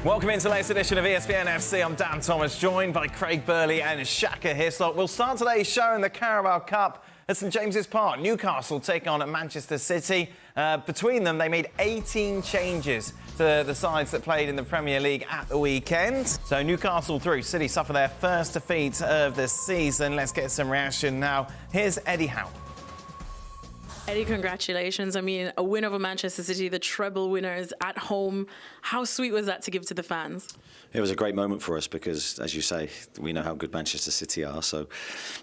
Welcome into the latest edition of ESPN FC. I'm Dan Thomas, joined by Craig Burley and Shaka Hislop. We'll start today's show in the Carabao Cup at St James's Park. Newcastle taking on at Manchester City. Between them, they made 18 changes to the sides that played in the Premier League at the weekend. So Newcastle through. City suffer their first defeat of the season. Let's get some reaction now. Here's Eddie Howe. Eddie, congratulations. I mean, a win over Manchester City, the treble winners at home. How sweet was that to give to the fans? It was a great moment for us because, as you say, we know how good Manchester City are. So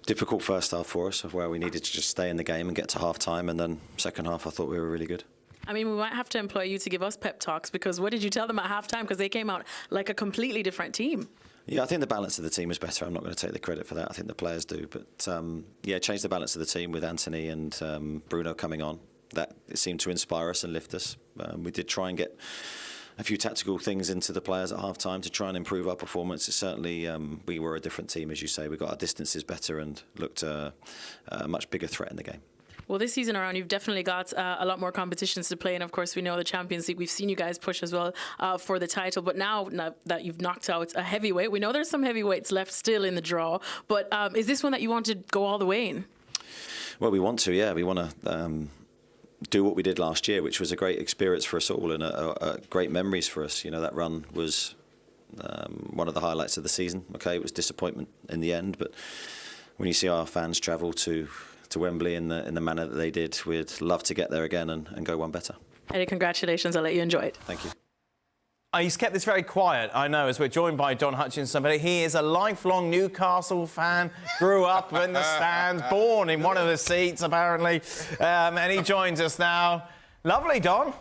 difficult first half for us, where we needed to just stay in the game and get to half-time. And then second half, I thought we were really good. I mean, we might have to employ you to give us pep talks, because what did you tell them at half-time? Because they came out like a completely different team. Yeah, I think the balance of the team is better. I'm not going to take the credit for that. I think the players do. But, yeah, change the balance of the team with Anthony and Bruno coming on. That it seemed to inspire us and lift us. We did try and get a few tactical things into the players at half-time to try and improve our performance. It certainly, we were a different team, as you say. We got our distances better and looked a much bigger threat in the game. Well, this season around, you've definitely got a lot more competitions to play. And, of course, we know the Champions League. We've seen you guys push as well for the title. But now that you've knocked out a heavyweight, we know there's some heavyweights left still in the draw. But is this one that you want to go all the way in? Well, we want to, yeah. We want to do what we did last year, which was a great experience for us all and a great memories for us. You know, that run was one of the highlights of the season. Okay, it was disappointment in the end. But when you see our fans travel to Wembley in the manner that they did, we'd love to get there again and go one better. Eddie, congratulations. I'll let you enjoy it. Thank you. He's kept this very quiet, I know, as we're joined by Don Hutchison, but he is a lifelong Newcastle fan, grew up in the stands, born in one of the seats, apparently, and he joins us now. Lovely, Don.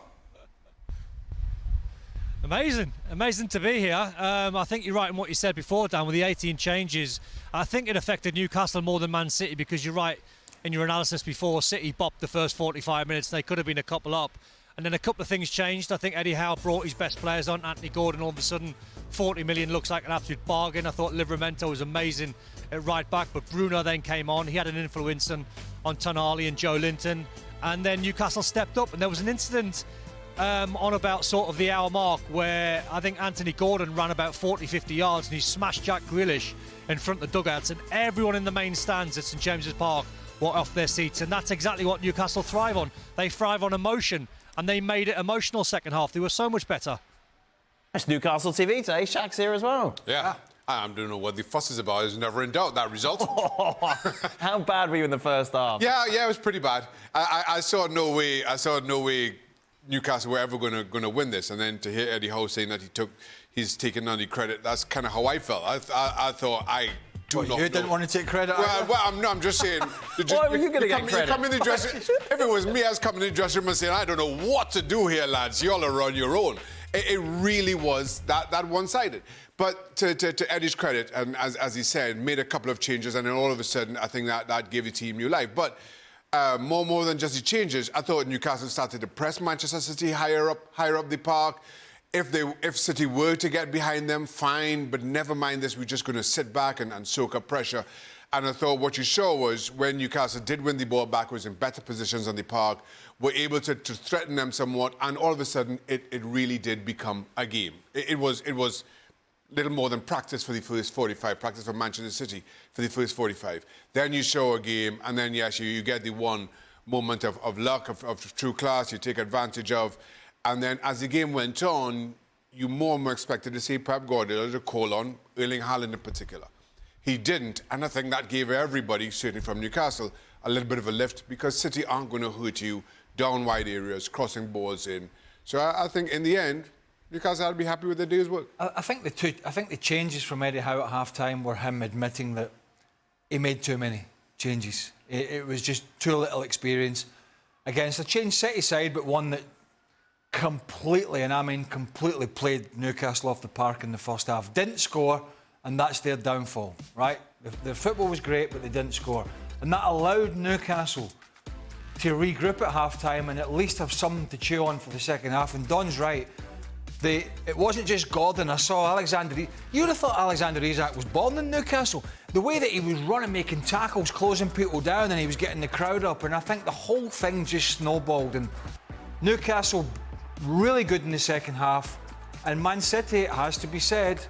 Amazing to be here. I think you're right in what you said before, Dan, with the 18 changes. I think it affected Newcastle more than Man City, because you're right in your analysis before. City bopped the first 45 minutes. They could have been a couple up. And then a couple of things changed. I think Eddie Howe brought his best players on. Anthony Gordon, all of a sudden, 40 million looks like an absolute bargain. I thought Livramento was amazing at right back, but Bruno then came on. He had an influence on Tonali and Joe Linton. And then Newcastle stepped up, and there was an incident on about sort of the hour mark where I think Anthony Gordon ran about 40-50 yards and he smashed Jack Grealish in front of the dugouts, and everyone in the main stands at St James's Park were off their seats. And that's exactly what Newcastle thrive on. They thrive on emotion, and they made it emotional second half. They were so much better. It's Newcastle TV today. Shaq's here as well. Yeah. I don't know what the fuss is about. I was never in doubt, that result. How bad were you in the first half? Yeah, it was pretty bad. I saw no way Newcastle were ever going to win this. And then to hear Eddie Howe saying that he's taken none of the credit, that's kind of how I felt. I thought you didn't want to take credit? Well, I'm just saying. Why were you going to get credit? You come in the dressing, if it was me, I was coming in the dressing room and saying, I don't know what to do here, lads. Y'all are on your own. It really was that one-sided. But to Eddie's credit, and as he said, made a couple of changes, and then all of a sudden, I think that gave the team new life. But more than just the changes, I thought Newcastle started to press Manchester City higher up the park. If City were to get behind them, fine, but never mind this. We're just going to sit back and soak up pressure. And I thought what you saw was when Newcastle did win the ball back, was in better positions on the park, were able to threaten them somewhat, and all of a sudden it really did become a game. It was little more than practice for the first 45, practice for Manchester City for the first 45. Then you show a game, and then, yes, you get the one moment of luck, of true class you take advantage of. And then as the game went on, you more and more expected to see Pep Guardiola to call on Erling Haaland in particular. He didn't, and I think that gave everybody, certainly from Newcastle, a little bit of a lift, because City aren't going to hurt you down wide areas, crossing balls in. So I think in the end, Newcastle had to be happy with their day's work. I think the changes from Eddie Howe at half-time were him admitting that he made too many changes. It was just too little experience against a changed City side, but one that completely, and I mean completely, played Newcastle off the park in the first half. Didn't score, and that's their downfall, right? The football was great, but they didn't score. And that allowed Newcastle to regroup at half-time and at least have something to chew on for the second half. And Don's right. It wasn't just Gordon. I saw Alexander. You would have thought Alexander Isak was born in Newcastle. The way that he was running, making tackles, closing people down, and he was getting the crowd up. And I think the whole thing just snowballed. And Newcastle really good in the second half. And Man City, it has to be said,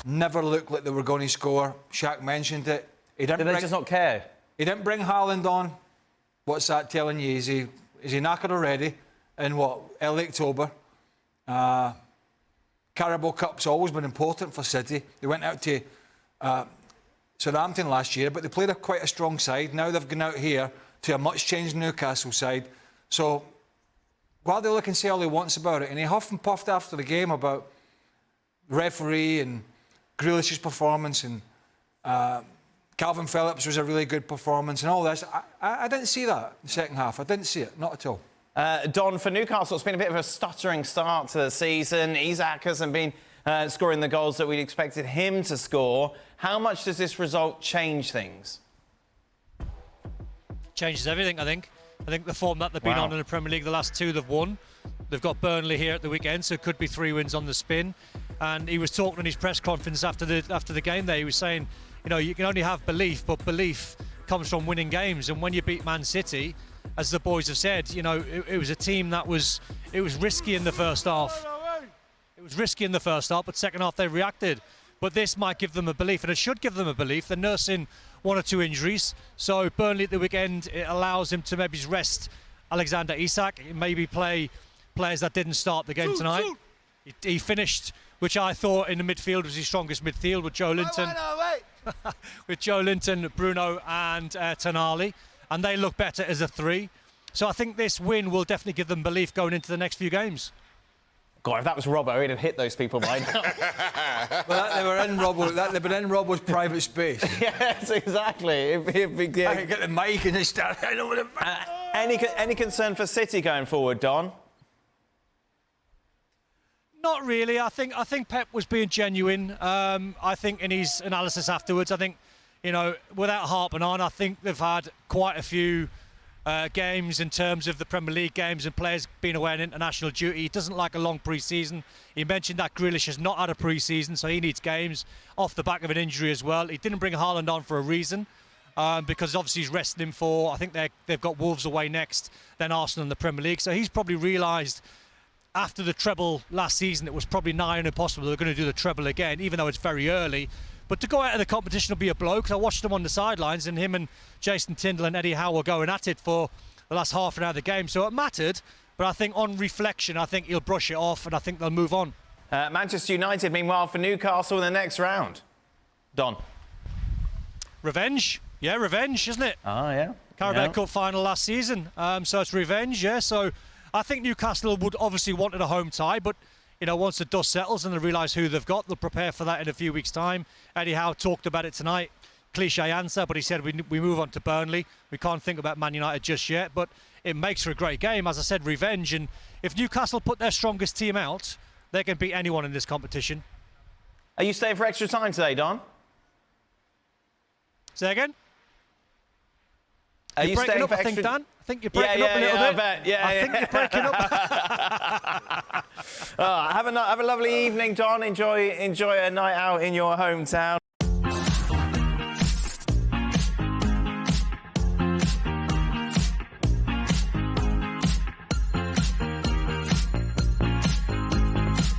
never looked like they were going to score. Shaq mentioned it. Did they just not care? He didn't bring Haaland on. What's that telling you? Is he knackered already? In what, early October? Carabao Cup's always been important for City. They went out to Southampton last year, but they played quite a strong side. Now they've gone out here to a much-changed Newcastle side. So Guardiola can say all he wants about it, and he huffed and puffed after the game about the referee and Grealish's performance, and Calvin Phillips was a really good performance and all this. I didn't see that in the second half. I didn't see it, not at all. Don, for Newcastle, it's been a bit of a stuttering start to the season. Isak hasn't been scoring the goals that we'd expected him to score. How much does this result change things? Changes everything, I think. I think the form that they've been on in the Premier League, the last 2 they've won. They've got Burnley here at the weekend, so it could be 3 wins on the spin. And he was talking in his press conference after the game there. He was saying, you know, you can only have belief, but belief comes from winning games. And when you beat Man City, as the boys have said, you know, it was a team that was risky in the first half. It was risky in the first half, but second half they reacted. But this might give them a belief, and it should give them a belief. They're nursing 1 or 2 injuries. So Burnley at the weekend, it allows him to maybe rest Alexander Isak, maybe play players that didn't start the game tonight. He finished, which I thought in the midfield was his strongest midfield, with Joe Linton, with Joe Linton, Bruno and Tonali, and they look better as a 3. So I think this win will definitely give them belief going into the next few games. God, if that was Robbo, he'd have hit those people by now. Well, they were in Robbo's private space. Yes, exactly. I could get the mic and they start. Any concern for City going forward, Don? Not really. I think Pep was being genuine. I think in his analysis afterwards, I think, you know, without harping on, I think they've had quite a few games in terms of the Premier League games and players being away on international duty. He doesn't like a long pre-season. He mentioned that Grealish has not had a pre-season, so he needs games off the back of an injury as well. He didn't bring Haaland on for a reason, because obviously he's resting him for, I think they've got Wolves away next, then Arsenal in the Premier League. So he's probably realised after the treble last season, it was probably nigh on impossible they're going to do the treble again, even though it's very early. But to go out of the competition will be a blow, because I watched him on the sidelines, and him and Jason Tindall and Eddie Howe were going at it for the last half an hour of the game. So it mattered, but I think on reflection, I think he'll brush it off, and I think they'll move on. Manchester United, meanwhile, for Newcastle in the next round. Don? Revenge. Yeah, revenge, isn't it? Oh, yeah. Carabao Cup final last season. So it's revenge, yeah. So I think Newcastle would obviously want a home tie, but you know, once the dust settles and they realise who they've got, they'll prepare for that in a few weeks' time. Eddie Howe talked about it tonight. Cliche answer, but he said we move on to Burnley. We can't think about Man United just yet, but it makes for a great game. As I said, revenge. And if Newcastle put their strongest team out, they can beat anyone in this competition. Are you staying for extra time today, Don? Say again? Are you breaking staying up, for I think, extra... Dan? I think you're breaking up a little bit. I bet. I think you're breaking up. Have a lovely evening, Don. Enjoy a night out in your hometown.